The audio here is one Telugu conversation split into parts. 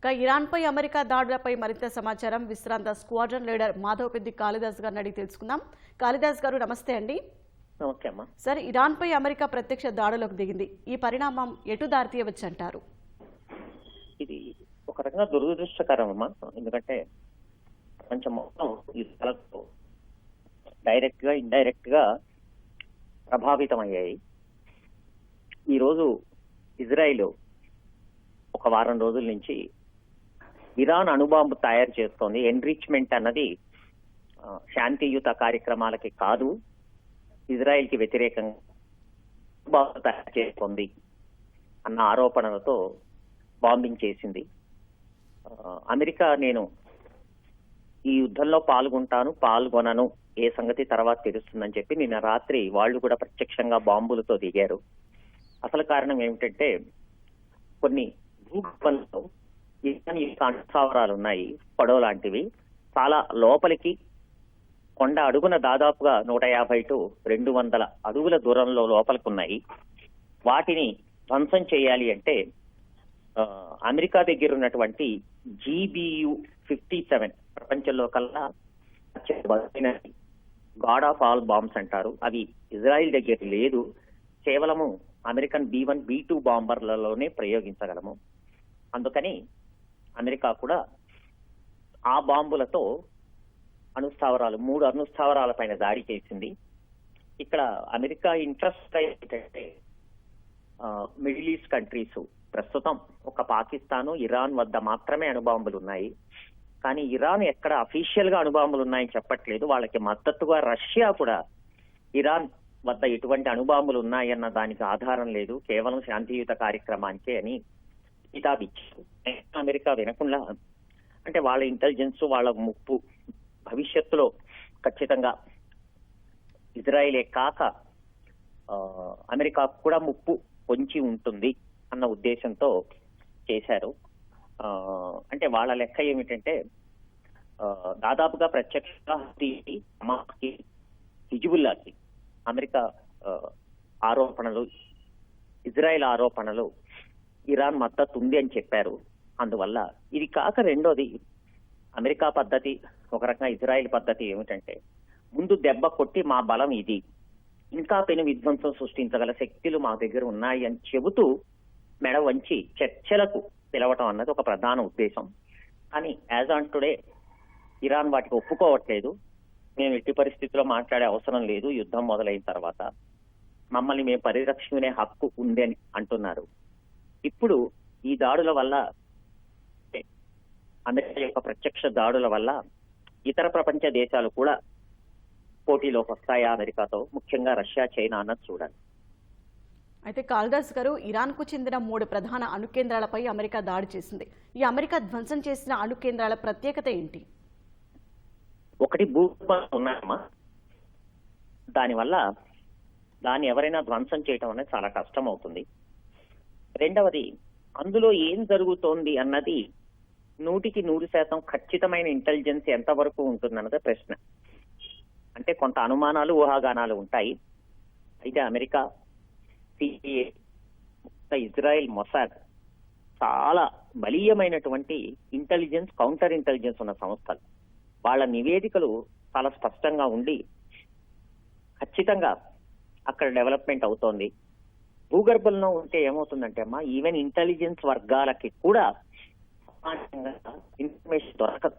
ఇరాన్పై అమెరికా దాడులపై మరింత సమాచారం విశ్రాంత స్క్వాడ్రన్ లీడర్ మాధవపెద్ది కాళిదాస్ గారిని అడిగి తెలుసుకుందాం. కాళిదాస్ గారు నమస్తే అండి. నమస్తే అమ్మా. సార్, ఇరాన్పై అమెరికా ప్రత్యక్ష దాడులకు దిగింది. ఈ పరిణామం ఎటు దారితీయవచ్చు అంటారు? ఇది ఒక రకంగా దురదృష్టకరం అమ్మా. ఎందుకంటే ప్రపంచం మొత్తం ఈ ధరలతో డైరెక్ట్ గా ఇండైరెక్ట్ గా ప్రభావితం అయ్యాయి. ఈరోజు ఇజ్రాయిల్ ఒక వారం రోజుల నుంచి ఇరాన్ అణుబాంబు తయారు చేస్తోంది. ఎన్రిచ్మెంట్ అన్నది శాంతియుత కార్యక్రమాలకి కాదు, ఇజ్రాయిల్ కి వ్యతిరేకంగా బాంబు తయారు చేస్తోంది అన్న ఆరోపణలతో బాంబింగ్ చేసింది. అమెరికా నేను ఈ యుద్ధంలో పాల్గొనను ఏ సంగతి తర్వాత తెలుస్తుందని చెప్పి నిన్న రాత్రి వాళ్ళు కూడా ప్రత్యక్షంగా బాంబులతో దిగారు. అసలు కారణం ఏమిటంటే కొన్ని భూగర్భంలో స్థావరాలు ఉన్నాయి, పడవ లాంటివి, చాలా లోపలికి కొండ అడుగున దాదాపుగా 150 to 200 అడుగుల దూరంలో లోపలికి ఉన్నాయి. వాటిని ధ్వంసం చేయాలి అంటే అమెరికా దగ్గర ఉన్నటువంటి GBU-57 ప్రపంచంలో కల్లా గాడ్ ఆఫ్ ఆల్ బాంబ్స్ అంటారు. అవి ఇజ్రాయిల్ దగ్గర లేదు, కేవలము అమెరికన్ B-1, B-2 బాంబర్లలోనే ప్రయోగించగలము. అందుకని అమెరికా కూడా ఆ బాంబులతో అణుస్థావరాలు 3 అణుస్థావరాల పైన దాడి చేసింది. ఇక్కడ అమెరికా ఇంట్రెస్ట్ ఏంటంటే మిడిల్ ఈస్ట్ కంట్రీస్ ప్రస్తుతం ఒక పాకిస్తాను, ఇరాన్ వద్ద మాత్రమే అణుబాంబులు ఉన్నాయి. కానీ ఇరాన్ ఎక్కడ అఫీషియల్ గా అణుబాంబులు ఉన్నాయని చెప్పట్లేదు. వాళ్ళకి మద్దతుగా రష్యా కూడా ఇరాన్ వద్ద ఎటువంటి అణుబాంబులు ఉన్నాయన్న దానికి ఆధారం లేదు, కేవలం శాంతియుత కార్యక్రమానికే అని కితాబిచ్చారు. అమెరికా వినకుండా, అంటే వాళ్ళ ఇంటెలిజెన్స్ వాళ్ళ ముప్పు భవిష్యత్తులో ఖచ్చితంగా ఇజ్రాయిలే కాక అమెరికాకు కూడా ముప్పు పొంచి ఉంటుంది అన్న ఉద్దేశంతో చేశారు. అంటే వాళ్ళ లెక్క ఏమిటంటే దాదాపుగా ప్రత్యక్షంగా హమాస్కి, హిజ్బుల్లాకి అమెరికా ఆరోపణలు, ఇజ్రాయెల్ ఆరోపణలు ఇరాన్ మద్దతు ఉంది అని చెప్పారు. అందువల్ల ఇది కాక రెండోది అమెరికా పద్ధతి, ఒక రకంగా ఇజ్రాయెల్ పద్ధతి ఏమిటంటే ముందు దెబ్బ కొట్టి మా బలం ఇది, ఇంకా పెను విధ్వంసం సృష్టించగల శక్తులు మా దగ్గర ఉన్నాయి అని చెబుతూ మెడ వంచి చర్చలకు పిలవటం అన్నది ఒక ప్రధాన ఉద్దేశం. కానీ యాజ్ ఆన్ టుడే ఇరాన్ వాటికి ఒప్పుకోవట్లేదు. మేము ఎట్టి పరిస్థితుల్లో మాట్లాడే అవసరం లేదు, యుద్ధం మొదలైన తర్వాత మమ్మల్ని మేము పరిరక్షించుకునే హక్కు ఉంది అని అంటున్నారు. ఇప్పుడు ఈ దాడుల వల్ల, అమెరికా యొక్క ప్రత్యక్ష దాడుల వల్ల ఇతర ప్రపంచ దేశాలు కూడా పోటీలోకి వస్తాయా అమెరికాతో, ముఖ్యంగా రష్యా, చైనా అన్నది చూడాలి. అయితే కాళిదాస్ గారు, ఇరాన్ కు చెందిన 3 ప్రధాన అణు కేంద్రాలపై అమెరికా దాడి చేసింది. ఈ అమెరికా ధ్వంసం చేసిన అణు కేంద్రాల ప్రత్యేకత ఏంటి? ఒకటి, భూగర్భంలో ఉన్నాయమ్మా. దానివల్ల దాన్ని ఎవరైనా ధ్వంసం చేయటం అనేది చాలా కష్టం అవుతుంది. రెండవది, అందులో ఏం జరుగుతోంది అన్నది 100కి 100% ఖచ్చితమైన ఇంటెలిజెన్స్ ఎంతవరకు ఉంటుందన్నదే ప్రశ్న. అంటే కొంత అనుమానాలు, ఊహాగానాలు ఉంటాయి. అయితే అమెరికా, CIA, ఇజ్రాయెల్, మొసాద్ చాలా బలీయమైనటువంటి ఇంటెలిజెన్స్, కౌంటర్ ఇంటెలిజెన్స్ ఉన్న సంస్థలు. వాళ్ళ నివేదికలు చాలా స్పష్టంగా ఉండి ఖచ్చితంగా అక్కడ డెవలప్మెంట్ అవుతోంది. భూగర్భంలో ఉంటే ఏమవుతుందంటే అమ్మా, ఈవెన్ ఇంటెలిజెన్స్ వర్గాలకి కూడా ఇన్ఫర్మేషన్ దొరకదు.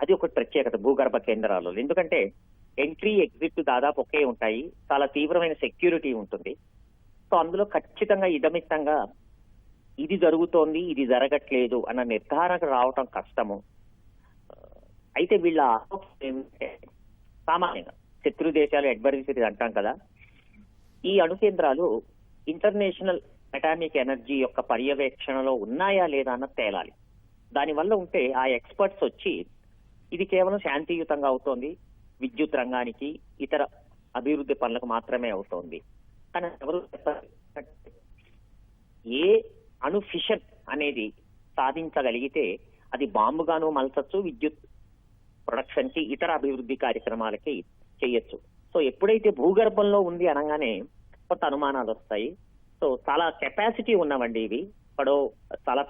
అది ఒక ప్రత్యేకత భూగర్భ కేంద్రాలలో. ఎందుకంటే ఎంట్రీ, ఎగ్జిట్ దాదాపు ఒకే ఉంటాయి, చాలా తీవ్రమైన సెక్యూరిటీ ఉంటుంది. సో అందులో ఖచ్చితంగా ఇదమిత్తంగా ఇది జరుగుతోంది, ఇది జరగట్లేదు అన్న నిర్ధారణకు రావటం కష్టము. అయితే వీళ్ళ ఏమిటంటే సామాన్యంగా శత్రు దేశాలు, అడ్వర్సరీ అంటాం కదా, ఈ అణు కేంద్రాలు ఇంటర్నేషనల్ అటామిక్ ఎనర్జీ యొక్క పర్యవేక్షణలో ఉన్నాయా లేదా అన్నది తేలాలి. దానివల్ల ఉంటే ఆ ఎక్స్పర్ట్స్ వచ్చి ఇది కేవలం శాంతియుతంగా అవుతోంది, విద్యుత్ రంగానికి, ఇతర అభివృద్ధి పనులకు మాత్రమే అవుతోంది కానీ ఎవరు ఏ అణు ఫిషన్ అనేది సాధించగలిగితే అది బాంబుగాను మలచచ్చు, విద్యుత్ ప్రొడక్షన్ కి, ఇతర అభివృద్ధి కార్యక్రమాలకి చేయొచ్చు. సో ఎప్పుడైతే భూగర్భంలో ఉంది అనగానే కొంత అనుమానాలు వస్తాయి. సో చాలా కెపాసిటీ ఉన్నవండి ఇవి. ఎక్కడో చాలా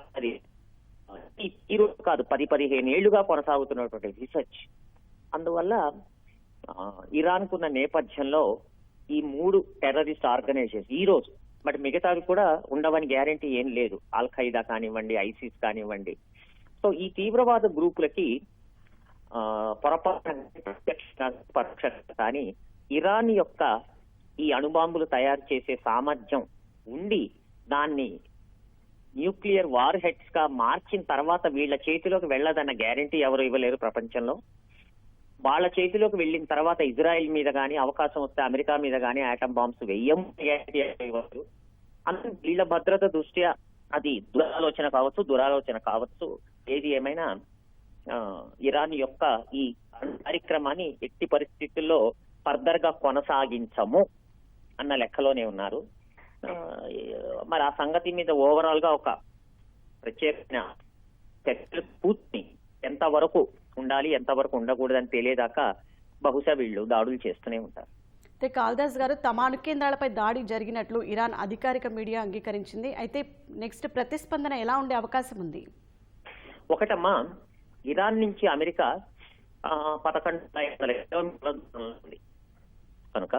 ఈ రోజు కాదు, 10-15 ఏళ్లుగా కొనసాగుతున్నటువంటి రీసెర్చ్. అందువల్ల ఇరాన్ కున్న నేపథ్యంలో ఈ 3 టెర్రరిస్ట్ ఆర్గనైజేషన్ ఈ రోజు, బట్ మిగతావి కూడా ఉండవని గ్యారంటీ ఏం లేదు. అల్ ఖైదా కానివ్వండి, ఐసిస్ కానివ్వండి. సో ఈ తీవ్రవాద గ్రూపులకి పరోక్షంగా కానీ ఇరాన్ యొక్క ఈ అణుబాంబులు తయారు చేసే సామర్థ్యం ఉండి దాన్ని న్యూక్లియర్ వార్ హెడ్స్ గా మార్చిన తర్వాత వీళ్ళ చేతిలోకి వెళ్ళదన్న గ్యారంటీ ఎవరు ఇవ్వలేరు ప్రపంచంలో. వాళ్ళ చేతిలోకి వెళ్ళిన తర్వాత ఇజ్రాయెల్ మీద కానీ, అవకాశం వస్తే అమెరికా మీద కానీ ఆటం బాంబ్స్ ఇవ్వరు. అందుకే వీళ్ళ భద్రత దృష్ట్యా అది దురాలోచన కావచ్చు. ఏది ఏమైనా ఇరాన్ యొక్క ఈ కార్యక్రమాన్ని ఎట్టి పరిస్థితుల్లో ఫర్దర్ గా కొనసాగించము అన్న లెక్కలోనే ఉన్నారు. మరి ఆ సంగతి మీద ఓవరాల్ గా ఒక ప్రత్యేకమైన పూర్తి ఎంతవరకు ఉండాలి, ఎంతవరకు ఉండకూడదని తెలియదాకా బహుశా వీళ్ళు దాడులు చేస్తూనే ఉంటారు. అయితే కాళిదాస్ గారు, తమ అణుకేంద్రాలపై దాడి జరిగినట్లు ఇరాన్ అధికారిక మీడియా అంగీకరించింది. అయితే నెక్స్ట్ ప్రతిస్పందన ఎలా ఉండే అవకాశం ఉంది? ఒకటమ్మా, ఇరాన్ నుంచి అమెరికా 11,500 కిలోమీటర్ల దూరంలో ఉంది కనుక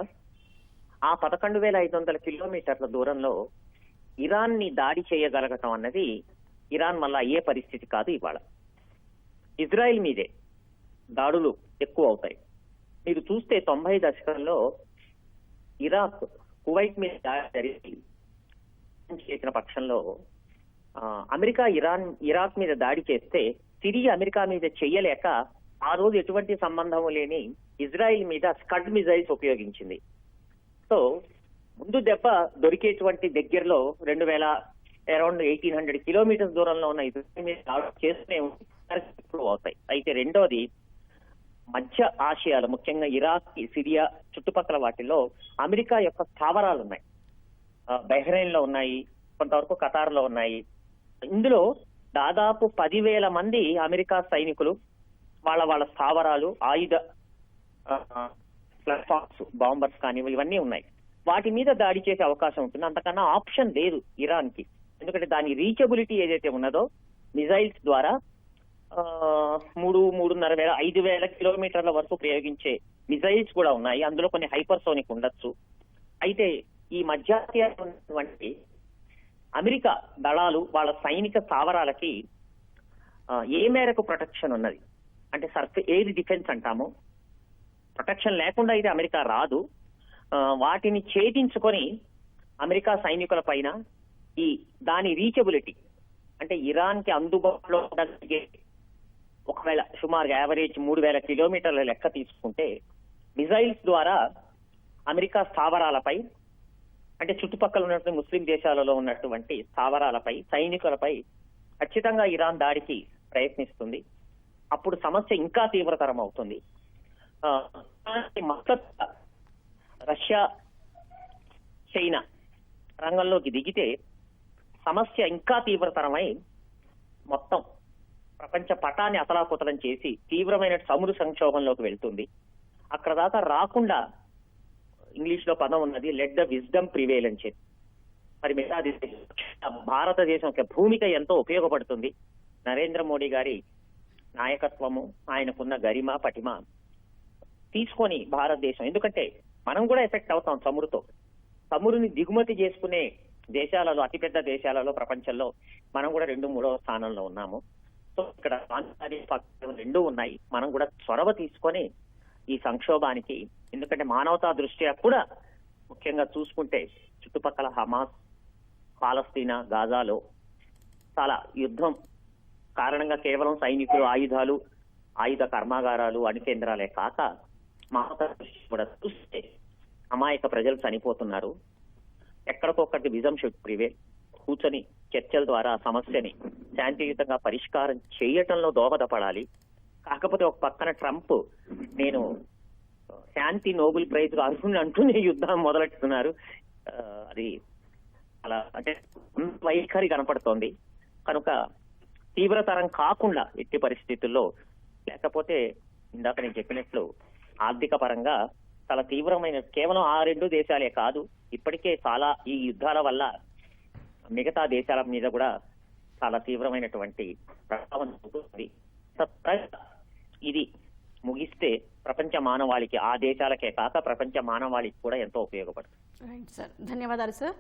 ఆ 11,500 కిలోమీటర్ల దూరంలో ఇరాన్ ని దాడి చేయగలగటం అన్నది ఇరాన్ వల్ల అయ్యే పరిస్థితి కాదు. ఇవాళ ఇజ్రాయెల్ మీదే దాడులు ఎక్కువ అవుతాయి. మీరు చూస్తే 90 దశకంలో ఇరాక్ కువైట్ మీద దాడి జరిగి చేసిన పక్షంలో అమెరికా ఇరాక్ మీద దాడి చేస్తే తిరిగి అమెరికా మీద చెయ్యలేక ఆ రోజు ఎటువంటి సంబంధం లేని ఇజ్రాయెల్ మీద స్కడ్ మిజైల్స్ ఉపయోగించింది. సో ముందు దెబ్బ దొరికేటువంటి దగ్గరలో 1800 కిలోమీటర్స్ దూరంలో ఉన్న ఇజ్రాయెల్ మీద దాడి చేస్తూనే అవుతాయి. అయితే రెండోది మధ్య ఆసియాలో, ముఖ్యంగా ఇరాక్, సిరియా చుట్టుపక్కల వాటిల్లో అమెరికా యొక్క స్థావరాలు ఉన్నాయి. బహ్రెయిన్ లో ఉన్నాయి, కొంతవరకు ఖతార్ లో ఉన్నాయి. ఇందులో దాదాపు 10,000 మంది అమెరికా సైనికులు వాళ్ళ స్థావరాలు, ఆయుధ ప్లాట్ఫామ్స్, బాంబర్స్ కానివ్వండి, ఇవన్నీ ఉన్నాయి. వాటి మీద దాడి చేసే అవకాశం ఉంటుంది. అంతకన్నా ఆప్షన్ లేదు ఇరాన్ కి. ఎందుకంటే దాని రీచబిలిటీ ఏదైతే ఉన్నదో మిజైల్స్ ద్వారా 3,500 5,000 కిలోమీటర్ల వరకు ప్రయోగించే మిజైల్స్ కూడా ఉన్నాయి. అందులో కొన్ని హైపర్సోనిక్ ఉండొచ్చు. అయితే ఈ మధ్యాహ్నం ఉన్నటువంటి అమెరికా దళాలు వాళ్ళ సైనిక స్థావరాలకి ఏ మేరకు ప్రొటెక్షన్ ఉన్నది అంటే ఎయిర్ డిఫెన్స్ అంటాము. ప్రొటెక్షన్ లేకుండా అయితే అమెరికా రాదు. వాటిని ఛేదించుకొని అమెరికా సైనికుల పైన దాని రీచబిలిటీ అంటే ఇరాన్ కి అందుబాటులో ఉండగలిగే ఒకవేళ సుమారు యావరేజ్ 3,000 కిలోమీటర్ల లెక్క తీసుకుంటే మిజైల్స్ ద్వారా అమెరికా స్థావరాలపై అంటే చుట్టుపక్కల ఉన్నటువంటి ముస్లిం దేశాలలో ఉన్నటువంటి స్థావరాలపై, సైనికులపై ఖచ్చితంగా ఇరాన్ దాడికి ప్రయత్నిస్తుంది. అప్పుడు సమస్య ఇంకా తీవ్రతరం అవుతుంది. రష్యా, చైనా రంగంలోకి దిగితే సమస్య ఇంకా తీవ్రతరమై మొత్తం ప్రపంచ పటాన్ని అతలాకుతలం చేసి తీవ్రమైన సముద్ర సంక్షోభంలోకి వెళ్తుంది. అక్కడ దాకా రాకుండా ఇంగ్లీష్ లో పదం ఉన్నది, లెట్ ద విజ్డమ్ ప్రివేల్ అని చెప్పి. మరి మిగతా భారతదేశం యొక్క భూమిక ఎంతో ఉపయోగపడుతుంది. నరేంద్ర మోడీ గారి నాయకత్వము, ఆయనకున్న గరిమ, పటిమ తీసుకొని భారతదేశం, ఎందుకంటే మనం కూడా ఎఫెక్ట్ అవుతాం చమురుతో. చమురుని దిగుమతి చేసుకునే దేశాలలో, అతిపెద్ద దేశాలలో ప్రపంచంలో మనం కూడా 2-3వ స్థానంలో ఉన్నాము. సో ఇక్కడ రెండూ ఉన్నాయి. మనం కూడా చొరవ తీసుకొని ఈ సంక్షోభానికి, ఎందుకంటే మానవతా దృష్ట్యా కూడా ముఖ్యంగా చూసుకుంటే చుట్టుపక్కల హమాస్, పాలస్తీనా, గాజాలో చాలా యుద్ధం కారణంగా కేవలం సైనికులు, ఆయుధాలు, ఆయుధ కర్మాగారాలు, అణుకేంద్రాలే కాక మానవతా దృష్టి కూడా చూస్తే అమాయక ప్రజలు చనిపోతున్నారు. ఎక్కడికొక్కడికి విజం షుడ్ ప్రివేల్. కూర్చొని చర్చల ద్వారా సమస్యని శాంతియుతంగా పరిష్కారం చేయటంలో దోహదపడాలి. కాకపోతే ఒక పక్కన ట్రంప్ నేను శాంతి నోబెల్ ప్రైజ్ అంటూనే యుద్ధం మొదలెట్టుతున్నారు. అది అలా అంటే వైఖరి కనపడుతోంది. కనుక తీవ్రతరం కాకుండా ఎట్టి పరిస్థితుల్లో, లేకపోతే ఇందాక నేను చెప్పినట్లు ఆర్థిక పరంగా చాలా తీవ్రమైన, కేవలం ఆ 2 దేశాలే కాదు, ఇప్పటికే చాలా ఈ యుద్ధాల వల్ల మిగతా దేశాల మీద కూడా చాలా తీవ్రమైనటువంటి ప్రభావం చూపుతుంది. ఇది ముగిస్తే ప్రపంచ మానవాళికి, ఆ దేశాలకే కాక ప్రపంచ మానవాళికి కూడా ఎంతో ఉపయోగపడుతుంది. రైట్ సార్, ధన్యవాదాలు సార్.